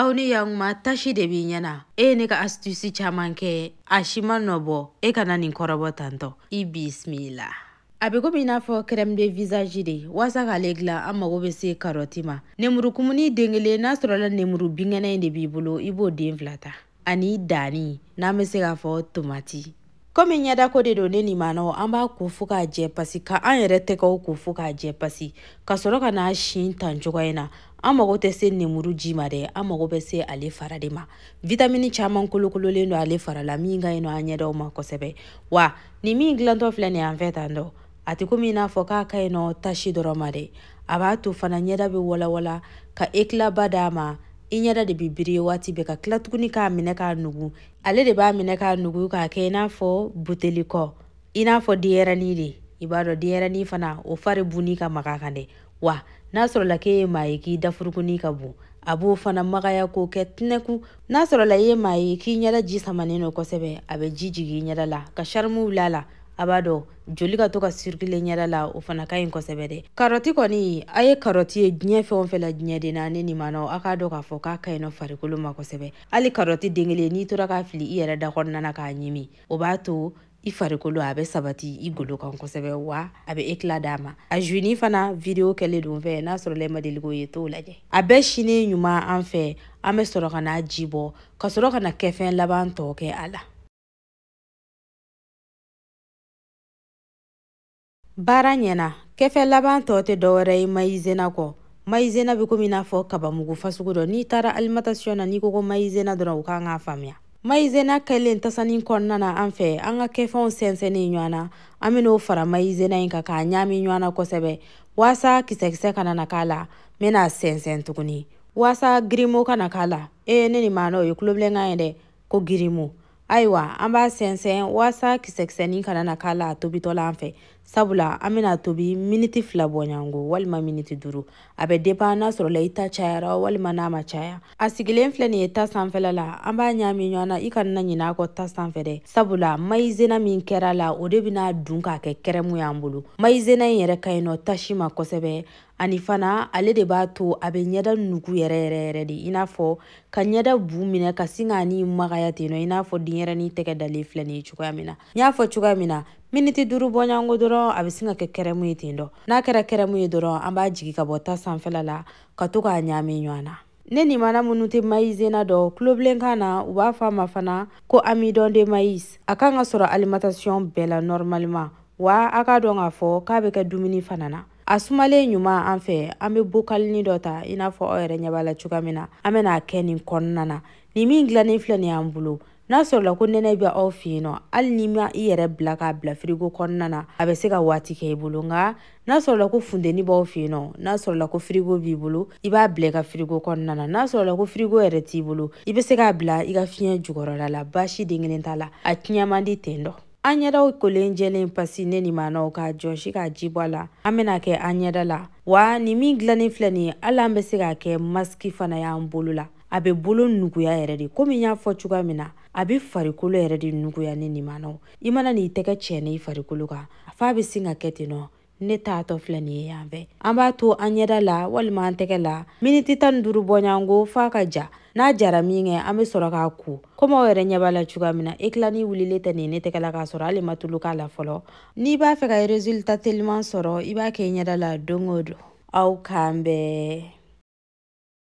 aw ni yang ma tashi de bi ɲɛna ne ka astuce caman kɛ a si ma nɔbɔ kana nin kɔrɔbɔ tanto i bismillah. A bɛ komi i n'a fɔ crème de visage de waasa k'ale dilan an mago bɛ se carotte ma. Nemuru kumuni den kelen n'a sɔrɔla nemuru binkɛnɛ in de b'i bolo i b'o den 2 ta ani dani n'an bɛ se k'a fɔ tomati. Komi ɲɛdako de don ne ni maanaw an b'a ko fo k'a jɛ pasi ka an yɛrɛ tɛgɛw ko fo k'a jɛ pasi ka sɔrɔ ka n'a sin tan cogoya in na. An mago tɛ se nemuru ji ma dɛ, an mago bɛ se ale fara de ma. Vitamine caman kolokololen don ale fara la min ka ɲi nɔ an ɲɛdaw ma kosɛbɛ. Wa ni min dilantɔ filɛ nin an fɛ tan dɔ a tɛ komi i n'a fɔ k'a ka ɲi nɔ tasi dɔrɔn ma dɛ, a b'a to fana ɲɛda bɛ walawala ka éclat ba d'a ma. I ɲɛda de bɛ biri waati bɛɛ ka tila tuguni k'a minɛ k'a nugu. Ale de b'a minɛ k'a nugu k'a kɛ i n'a fɔ buteli kɔ, i n'a fɔ denyɛrɛnin de. I b'a dɔn denyɛrɛnin fana o fari bunni ka maga kan dɛ. Wa n'a sɔrɔla k'e ye maa ye k'i dafurukunin ka bon a b'o fana magaya k'o kɛ tɛnɛku. N'a sɔrɔla i ye maa ye k'i ɲɛda ji samanen don kosɛbɛ a bɛ ji jigin i ɲɛda la ka charme wuli a la, a b'a dɔn joli ka to ka circuler ɲɛda la o fana ka ɲi kosɛbɛ dɛ. Carotte kɔni a ye carotte ye diɲɛ fɛn o fɛn la diɲɛ de na ne ni maanaw a k'a dɔn k'a fɔ k'a ka ɲi nɔ farikolo ma kosɛbɛ. Hali carotte den kelen n'i tora k'a fili i yɛrɛ da kɔnɔna na k'a ɲimi o b'a to i farikolo a bɛ sabati i golo kan kosɛbɛ wa a bɛ éclat d'a ma. A juini fana video kɛlen don fɛ n'a sɔrɔ i ma deli k'o ye t'o lajɛ. A bɛɛ sinen ɲuman an fɛ an bɛ sɔrɔ ka n'a ji bɔ ka sɔrɔ ka na kɛfɛn laban tɔ kɛ a la. Baara ɲɛna kɛfɛn laban tɔ tɛ dɔwɛrɛ ye maïzena kɔ. Maïzena bɛ komi i n'a fɔ kabamugu fasugu dɔ, n'i taara alimentation na n'i ko ko maïzena dɔrɔn u kan k'a faamuya. Maïzena kɛlen tasanin kɔnɔna na an fɛ an ka kɛfɛnw sɛnsɛnnen ɲɔgɔn na an bɛ n'o fara maïzena in kan k'a ɲami ɲɔgɔn na kosɛbɛ waasa kisɛkisɛ kana na k'a la. N bɛna sɛnsɛn tuguni waasa girimo kana k'a la. Ne ni maanaw ye tulobilenkan ye dɛ ko girimo. Ayiwa an b'a sɛnsɛn waasa kisɛkisɛnin kana na k'a la a tobitɔla an fɛ. Sabula an bɛna tobi miniti 2 bɔɲango walima miniti 5. A bɛ dépend n'a sɔrɔla i ta cayara walima n'a ma caya. A sigilen filɛ nin ye ta sanfɛla la an b'a ɲami ɲɔgɔn na i kana ɲinɛ a kɔ ta sanfɛ dɛ. Sabula maïzena min kɛra la o de bɛna dun k'a kɛ crème y'an bolo. Maïzena in yɛrɛ ka ɲi nɔ tasi ma kosɛbɛ ani fana ale de b'a to a bɛ ɲɛda nugu yɛrɛ de i n'a fɔ ka ɲɛda bu minɛ ka sin k'a ni magaya ten nɔ i n'a fɔ denyɛrɛnin tɛgɛ dalen filɛ nin ye cogoya min na. N y'a fɔ cogoya min na miniti 5 bɔɲango dɔrɔn a bɛ sin ka kɛ crème ye ten dɔ. N'a kɛra crème ye dɔrɔn an b'a jigin ka bɔ ta sanfɛla la ka to k'a ɲami ɲɔgɔn na. Ne ni mana minnu tɛ maïzena dɔn tulobilenkan na u b'a fɔ a ma fana ko amidon de maïs. A kan ka sɔrɔ alimentation bɛɛ la normalement wa a k'a dɔn k'a fɔ k'a bɛ kɛ dumuni fana na. A sumalen ɲuman an fɛ an bɛ bokalinin dɔ ta i n'a fɔ aw yɛrɛ ɲɛ b'a la cogoya min na an bɛ n'a kɛ nin kɔnɔna na. Nin min dilannen filɛ nin y'an bolo n'a sɔrɔla ko nɛnɛ bɛ aw fɛ yen nɔ hali ni ma i yɛrɛ bila k'a bila frigo kɔnɔna na a bɛ se ka waati kɛ i bolo nka n'a sɔrɔla ko funteni b'aw fɛ yen nɔ n'a sɔrɔla ko frigo b'i bolo i b'a bila i ka frigo kɔnɔna na. N'a sɔrɔla ko frigo yɛrɛ t'i bolo i bɛ se k'a bila i ka fiɲɛ jukɔrɔla la baasi den kelen t'a la a tiɲɛ man di ten dɔ. An ɲɛdaw kolen jɛlen pasi ne ni maanaw k'a jɔsi k'a ji bɔ a la an bɛna kɛ an ɲɛda la wa nin min dilannen filɛ nin ye hali an bɛ se k'a kɛ masiki fana y'an bolo la. A bɛ bolo nuguya yɛrɛ de komi n y'a fɔ cogoya min na a bɛ farikolo yɛrɛ de nuguya ne ni maanaw. I mana n'i tɛgɛ cɛnɛ i farikolo kan a f'a bɛ sin ka kɛ ten nɔ. Ne taatɔ filɛ nin ye yan fɛ an b'a to an ɲɛda la walima an tɛgɛ la miniti 15 bɔɲango f'a ka ja. N'a jara min kɛ an bɛ sɔrɔ k'a ko komi aw yɛrɛ ɲɛ b'a la cogoya min na éclat wulilen tɛ nin ne tɛgɛ la k'a sɔrɔ hali ma tulu k'a la fɔlɔ. N'i b'a fɛ ka résultat teliman sɔrɔ i b'a kɛ i ɲɛda la don o don. Aw k'an bɛɛ